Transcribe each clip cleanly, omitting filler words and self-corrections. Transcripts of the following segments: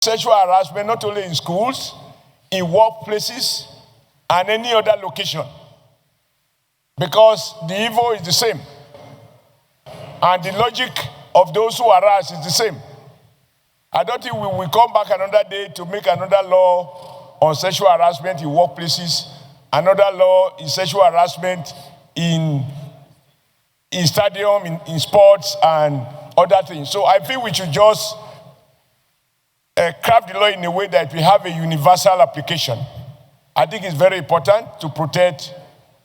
sexual harassment not only in schools, in workplaces, and any other location. Because the evil is the same. And the logic of those who harass is the same. I don't think we will come back another day to make another law on sexual harassment in workplaces, another law in sexual harassment in stadium, in sports, and other things. So I think we should just craft the law in a way that we have a universal application. I think it's very important to protect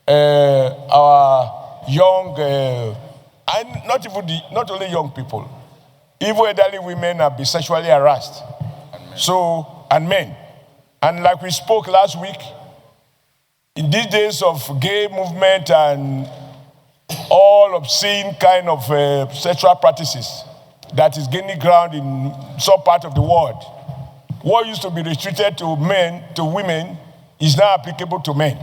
our young, and not only young people, even elderly women have been sexually harassed. And men. And like we spoke last week, in these days of gay movement and all obscene kind of sexual practices that is gaining ground in some part of the world, what used to be restricted to women is now applicable to men.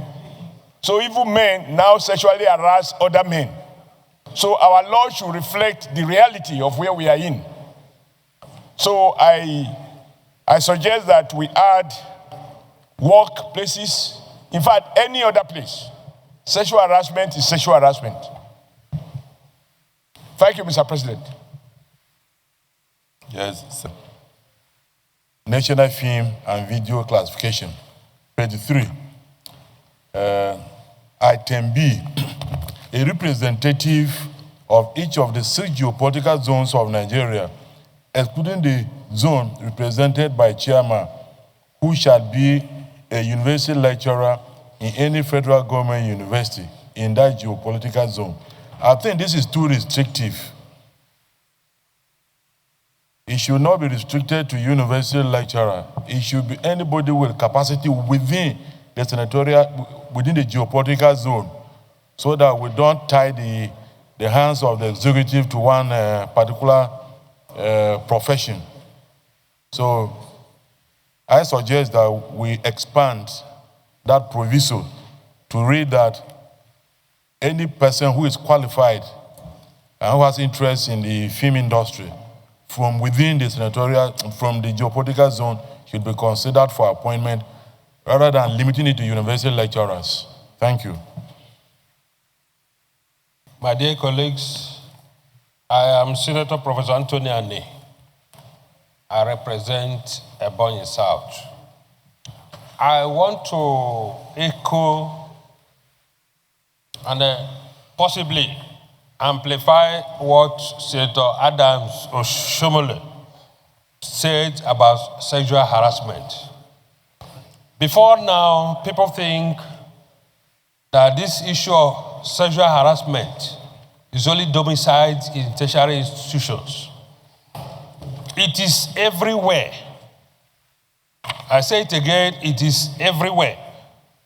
So even men now sexually harass other men. So our law should reflect the reality of where we are in. So I suggest that we add workplaces, in fact, any other place. Sexual harassment is sexual harassment. Thank you, Mr. President. Yes, sir. National Film and Video Classification, page 3. Item B, a representative of each of the 6 geopolitical zones of Nigeria, excluding the zone represented by chairman, who shall be a university lecturer in any federal government university in that geopolitical zone. I think this is too restrictive. It should not be restricted to university lecturer. It should be anybody with capacity within the senatorial, within the geopolitical zone, so that we don't tie the hands of the executive to one particular profession. So I suggest that we expand that proviso to read that any person who is qualified and who has interest in the film industry from within the senatorial, from the geopolitical zone, should be considered for appointment rather than limiting it to university lecturers. Thank you. My dear colleagues, I am Senator Professor Anthony Ane. I represent Ebonyi South. I want to echo and possibly amplify what Senator Adams Oshiomole said about sexual harassment. Before now, people think that this issue of sexual harassment is only domiciled in tertiary institutions. It is everywhere. I say it again, it is everywhere.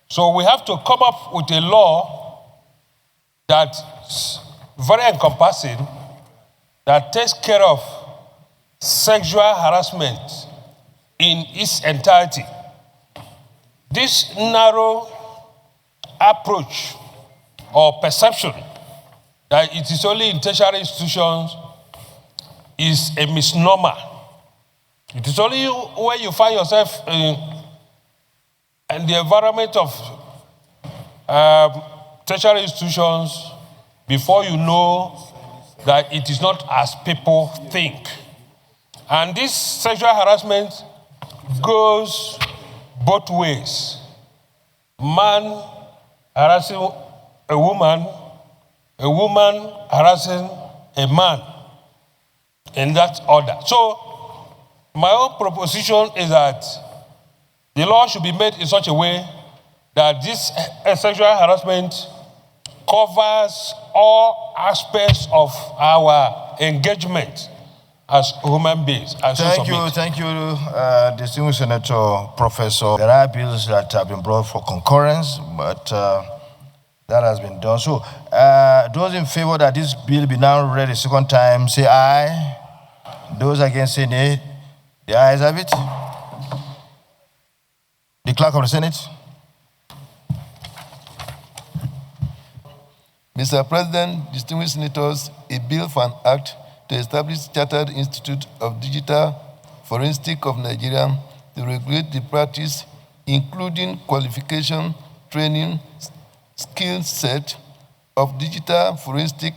So we have to come up with a law that's very encompassing, that takes care of sexual harassment in its entirety. This narrow approach or perception that it is only in tertiary institutions is a misnomer. It is only when you find yourself in the environment of tertiary institutions before you know that it is not as people think. And this sexual harassment goes both ways. Man harassing a woman harassing a man, in that order. So, my own proposition is that the law should be made in such a way that this sexual harassment covers all aspects of our engagement as human beings. Thank you, distinguished Senator Professor. There are bills that have been brought for concurrence, but that has been done. So, those in favor that this bill be now read a second time, say aye. Those against, say nay. The ayes have it. The Clerk of the Senate. Mr. President, distinguished senators, a bill for an act to establish Chartered Institute of Digital Forensic of Nigeria to regulate the practice, including qualification, training, skill set of digital forensic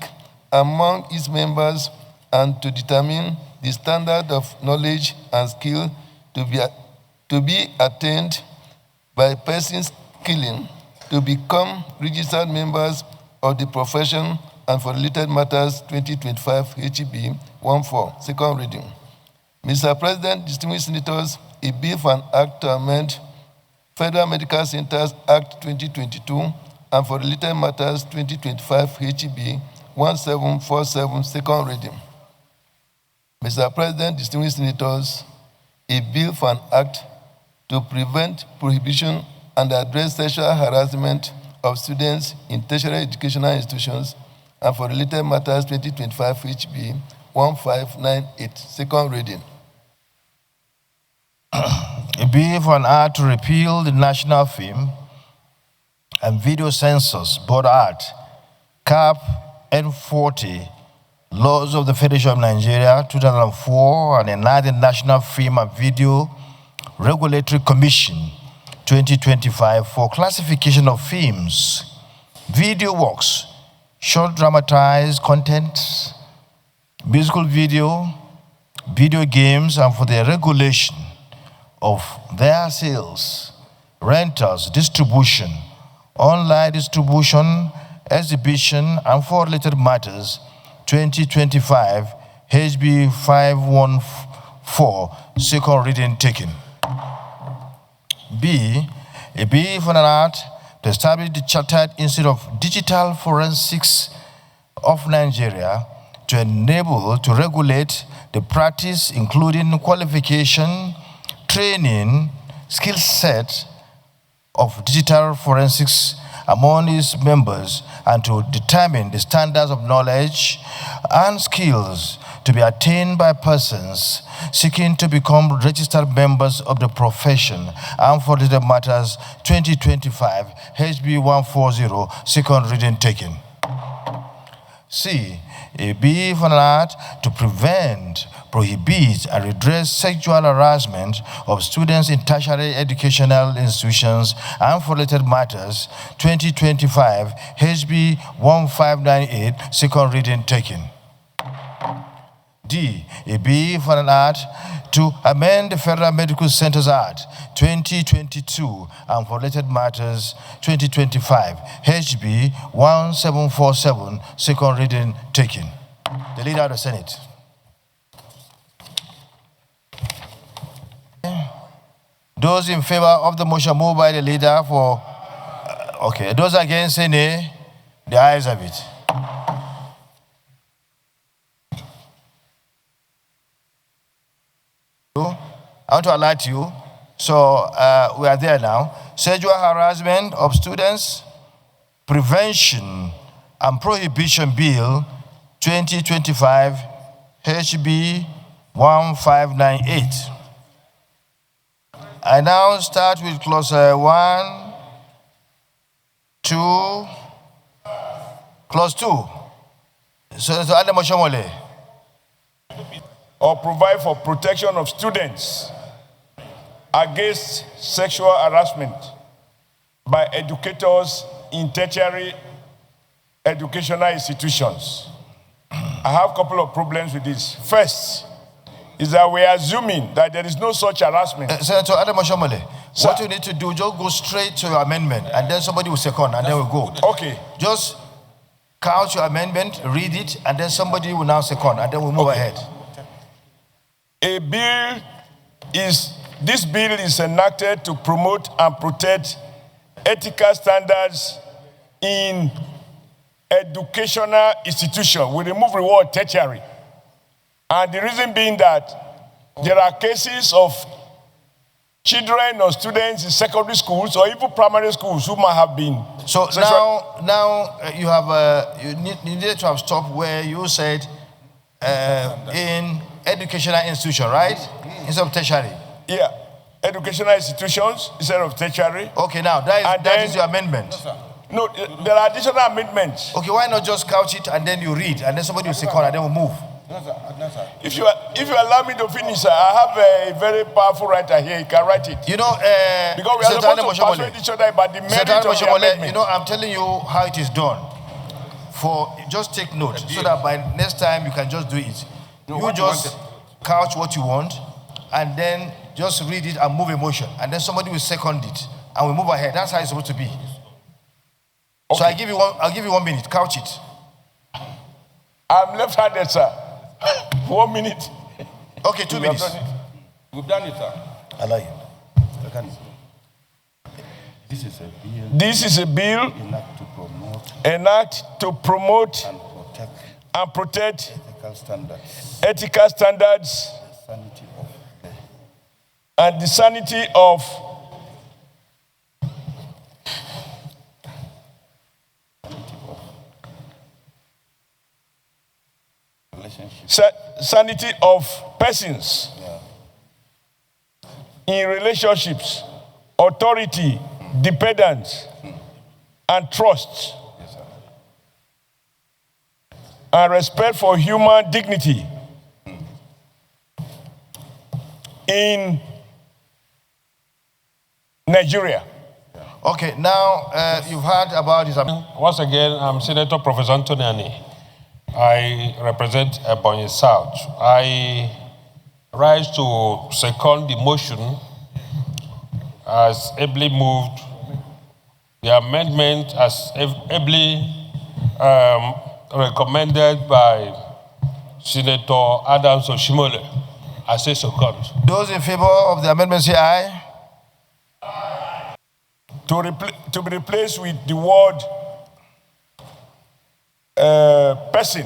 among its members, and to determine the standard of knowledge and skill to be attained by persons skilling to become registered members of the profession, and for related matters 2025 HB 14, second reading. Mr. President, distinguished senators, a bill for an act to amend Federal Medical Centers Act 2022 and for related matters 2025 HB 1747, second reading. Mr. President, distinguished senators, a bill for an act to prevent, prohibition, and address sexual harassment of students in tertiary educational institutions and for related matters 2025 HB 1598, second reading. A bill for an act to repeal the National Film and Video Censors Board Act, CAP N40, Laws of the Federation of Nigeria 2004, and enact the National Film and Video Regulatory Commission 2025 for classification of films, video works, short dramatized content, musical video, video games, and for the regulation of their sales, rentals, distribution, online distribution, exhibition, and for related matters, 2025, HB 514, second reading taken. B, a bill for an act to establish the Chartered Institute of Digital Forensics of Nigeria to enable to regulate the practice, including qualification, training, skill set of digital forensics among its members, and to determine the standards of knowledge and skills to be attained by persons seeking to become registered members of the profession, and for related matters 2025 HB 140, second reading taken. C, a bill for an act to prevent, prohibit, and redress sexual harassment of students in tertiary educational institutions and for related matters 2025 HB 1598, second reading taken. D, a bill for an act to amend the Federal Medical Centers Act 2022 and for related matters 2025 HB 1747, second reading taken. The Leader of the Senate. Those in favor of the motion moved by the Leader for, okay. Those against say nay. The ayes have it. I want to alert you. So we are there now. Sexual harassment of students, Prevention and Prohibition Bill 2025 HB 1598. I now start with clause 1, 2, clause 2. So Adam Oshiomole. Or provide for protection of students against sexual harassment by educators in tertiary educational institutions. I have a couple of problems with this. First, is that we are assuming that there is no such harassment. Senator Adam Oshiomole, what you need to do, just go straight to your amendment, and then somebody will second, and then we'll go. Okay. Just count your amendment, read it, and then somebody will now second, and then we'll move ahead. This bill is enacted to promote and protect ethical standards in educational institutions. We remove the word tertiary. And the reason being that there are cases of children or students in secondary schools or even primary schools who might have been. So now you have you needed to have stopped where you said in educational institution, right? Instead of tertiary. Yeah, educational institutions instead of tertiary. Okay, now that is your amendment. No, there are additional amendments. Okay, why not just couch it and then you read and then somebody will second and then we'll move. If you allow me to finish, sir, I have a very powerful writer here. You can write it. You know, because we are supposed to persuade each other about the merit of the amendment. You know, I'm telling you how it is done. Just take note so that by next time you can just do it. You just couch what you want and then just read it and move a motion. And then somebody will second it and we move ahead. That's how it's supposed to be. Okay. So I'll give you 1 minute. Couch it. I'm left-handed, sir. 1 minute. Okay, 2 minutes. We've done it, sir. I like it. This is a bill enact to promote and protect ethical standards and the sanity of persons in relationships, authority, dependence, and trust, and respect for human dignity in Nigeria. Okay, now you've heard about this. Once again, I'm Senator Professor Anthony Ani. I represent Ebonyi South. I rise to second the motion as ably moved, the amendment as ably recommended by Senator Adams Oshiomole. I say second. Those in favor of the amendment say aye. To be replaced with the word person.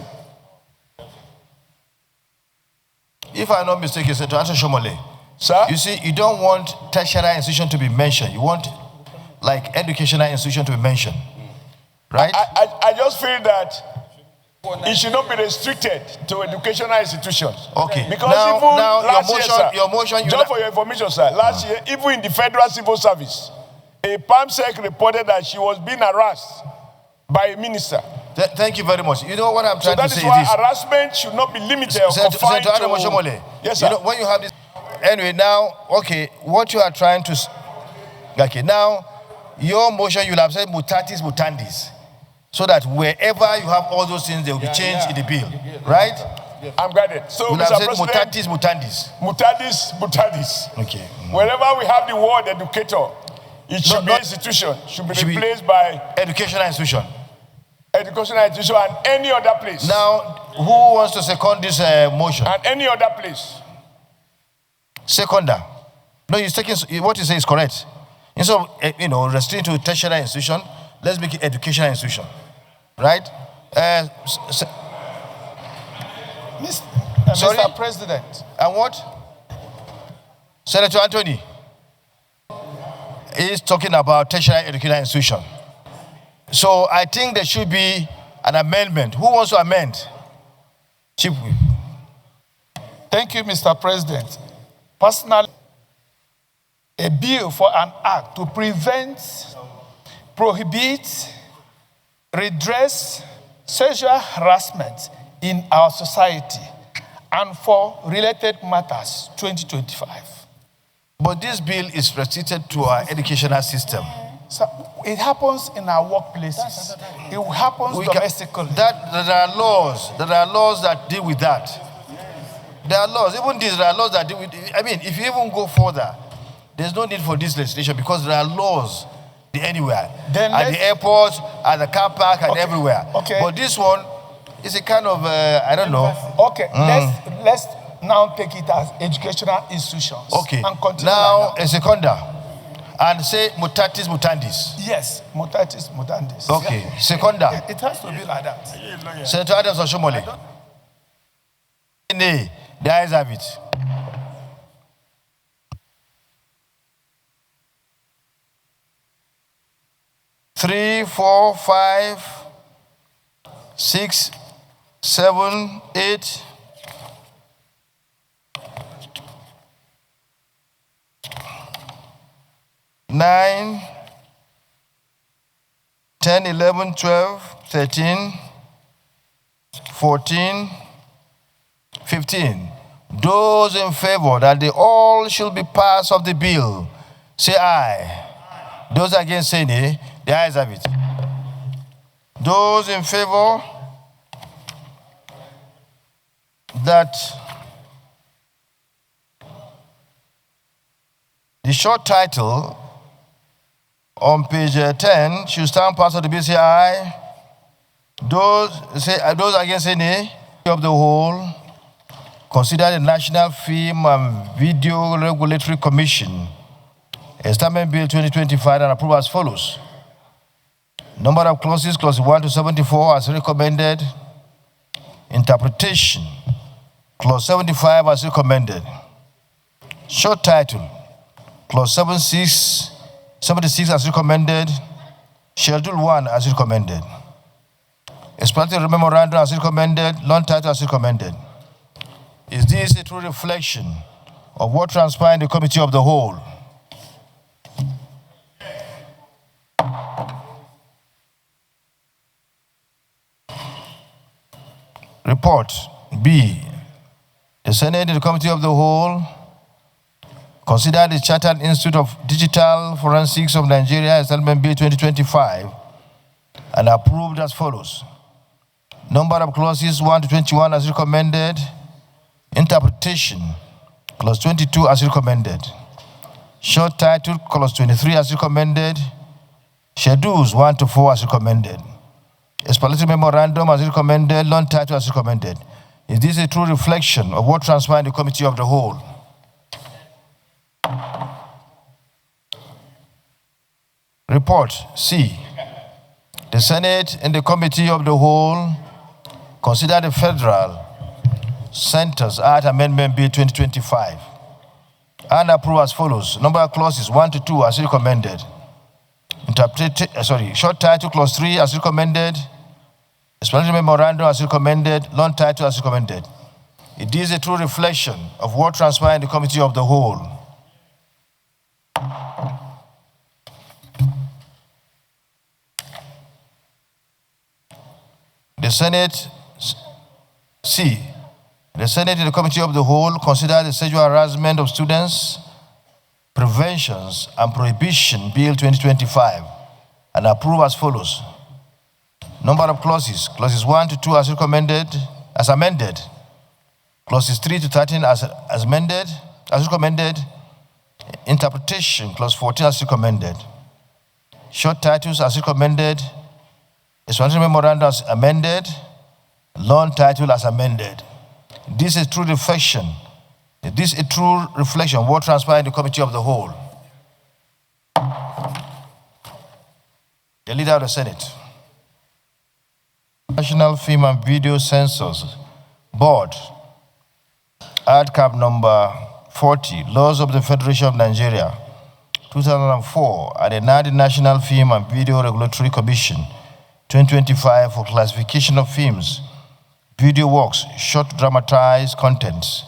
If I'm not mistaken, Senator Oshiomole, sir, you see, you don't want tertiary institution to be mentioned. You want like educational institution to be mentioned, right? I just feel that it should not be restricted to educational institutions. Okay. Because now last your motion, just for your information, sir, last year, even in the Federal Civil Service, a PAMSEC reported that she was being harassed by a minister. Thank you very much. You know what I'm trying to say is why harassment should not be limited or confined to... Oshiomole, yes, sir. You know, when you have this... Anyway, now, okay, what you are trying to... Okay, now, your motion, you'll have said mutatis mutandis, so that wherever you have all those things, they will be changed in the bill, right? I'm guided. So, you'll Mr. have said President, mutatis mutandis. Mutatis mutandis. Okay. Wherever we have the word educator, it should be institution, should be replaced by... Educational institution. Educational institution and any other place. Now, who wants to second this motion? And any other place. Seconder. No, you're taking, what you say is correct. Instead of, restricting to tertiary institution, let's make it educational institution. Right? Mr. President. And what? Senator Anthony is talking about tertiary educational institution. So I think there should be an amendment. Who wants to amend? Chief Whip. Thank you, Mr. President. Personally, a bill for an act to prevent, prohibit, redress sexual harassment in our society and for related matters, 2025. But this bill is restricted to our educational system. So it happens in our workplaces. It happens domestically. There are laws that deal with that. There are laws. Even these, there are laws that deal with... I mean, if you even go further, there's no need for this legislation because there are laws anywhere. At the airport, at the car park, and everywhere. Okay. But this one is a kind of, I don't know. Okay, let's now take it as educational institutions. Okay. And continue now, a seconder. And say mutatis mutandis. Yes, mutatis mutandis. Okay. Yeah. Seconder. It has to be like that. Senator Adams Oshiomole. Nay, the ayes have it. Three, 4, 5, 6, 7, 8. Nine, 10, 11, 12, 13, 14, 15. Those in favor that they all should be passed of the bill, say aye. Those against, say nay. The ayes have it. Those in favor that the short title on page 10 should stand part of the bill, say aye. Those against, say nay. Of the whole, consider the National Film and Video Regulatory Commission Establishment Bill 2025 and approve as follows. Number of clauses, clause 1 to 74 as recommended. Interpretation, clause 75 as recommended. Short title, clause 76 as recommended. Schedule 1 as recommended. Explanatory memorandum as recommended. Long title as recommended. Is this a true reflection of what transpired in the committee of the whole? Report B. The Senate and the Committee of the Whole considered the Chartered Institute of Digital Forensics of Nigeria Establishment Bill 2025 and approved as follows. Number of clauses 1 to 21 as recommended. Interpretation, clause 22 as recommended. Short title, clause 23 as recommended. Schedules 1 to 4 as recommended. Explanatory memorandum as recommended. Long title as recommended. Is this a true reflection of what transpired in the Committee of the Whole? Report C. The Senate and the Committee of the Whole consider the Federal Centers Act Amendment Bill 2025 and approve as follows. Number of clauses 1 to 2 as recommended. Short title, clause 3 as recommended. Explanatory memorandum as recommended. Long title as recommended. It is a true reflection of what transpired in the Committee of the Whole. The Senate C. The Senate and the Committee of the Whole consider the sexual harassment of students, Preventions and Prohibition Bill 2025 and approve as follows. Number of clauses 1 to 2 as recommended, as amended. Clauses 3 to 13 as amended, as recommended. Interpretation, clause 14 as recommended. Short titles as recommended. Explanatory memorandum as amended. Long title as amended. This is true reflection. This is a true reflection of what transpired in the Committee of the Whole. The Leader of the Senate. National Film and Video Censors Board, ADCAP number 40, Laws of the Federation of Nigeria, 2004, and the National Film and Video Regulatory Commission, 2025, for classification of films, video works, short dramatized contents,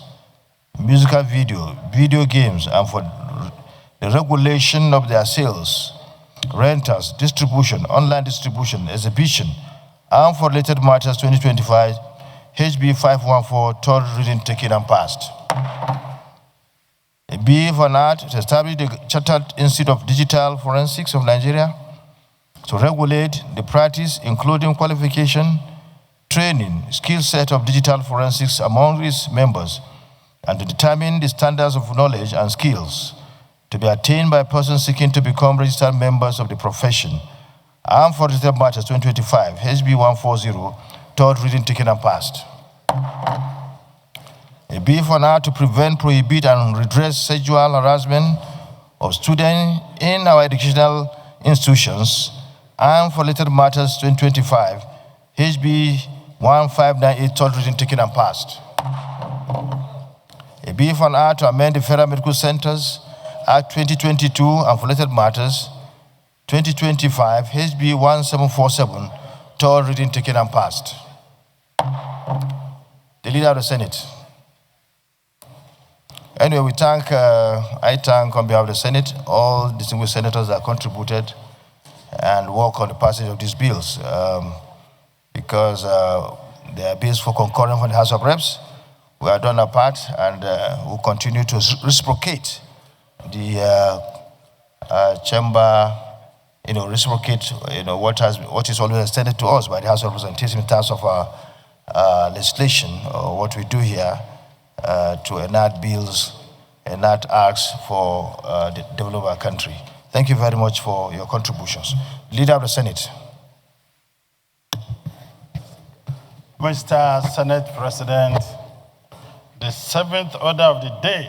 musical video, video games, and for the regulation of their sales, rentals, distribution, online distribution, exhibition, and for related matters 2025, HB 514, third reading taken and passed. A B for an act to establish the Chartered Institute of Digital Forensics of Nigeria to regulate the practice, including qualification, training, skill set of digital forensics among its members, and to determine the standards of knowledge and skills to be attained by persons seeking to become registered members of the profession, and for related matters 2025, HB 140, third reading taken and passed. A B for now to prevent, prohibit, and redress sexual harassment of students in our educational institutions, and for related matters 2025, HB 1598, third reading taken and passed. A B for now to amend the Federal Medical Centers Act 2022 and for related matters 2025, HB 1747, third reading taken and passed. The Leader of the Senate. Anyway, I thank on behalf of the Senate all distinguished senators that contributed and work on the passage of these bills because they are bills for concurrence from the House of Reps. we have done our part, and we'll continue to reciprocate. The chamber, reciprocate, what is always extended to us by the House of Representatives in terms of our legislation, or what we do here to enact bills, enact acts for the development of our country. Thank you very much for your contributions. Leader of the Senate. Mr. Senate President, the seventh order of the day